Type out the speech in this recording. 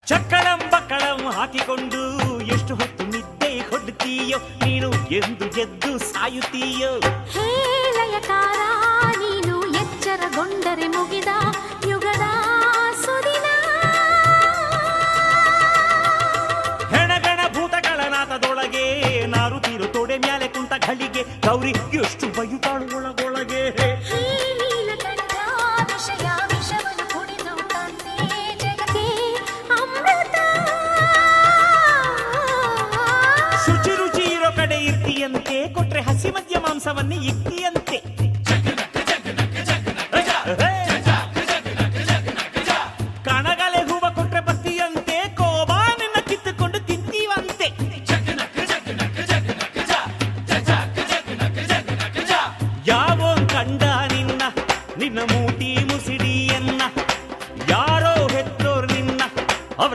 ಚಕ್ಕಳಂ ಬಕ್ಕಳಂ ಹಾಕಿಕೊಂಡು ಎಷ್ಟು ಹೊತ್ತು ನಿದ್ದೆ ಕೊಡುತ್ತೀಯೋ ನೀನು ಎಂದು ಎದ್ದು ಸಾಯುತ್ತೀಯೋ. ಹೇಳಯಕಾರ ನೀನು ಎಚ್ಚರಗೊಂಡರೆ ಮುಗಿದ ಯುಗದ ಸುದಿನ. ಹೆಣಗಣ ಭೂತಗಳ ನಾಥದೊಳಗೆ ನಾರುತ್ತೀರು ತೊಡೆ ಮ್ಯಾಲೆ ಕುಂತ ಘಳಿಗೆ ಗೌರಿ ಎಷ್ಟು ಬಯುತ್ತಾಳು ಒಳಗೊಳಗೆ. ಶುಚಿ ರುಚಿ ಇರೋ ಕಡೆ ಇರ್ತೀಯಂತೆ, ಕೊಟ್ರೆ ಹಸಿ ಮದ್ಯ ಮಾಂಸವನ್ನೇ ಇಕ್ತೀಯಂತೆ.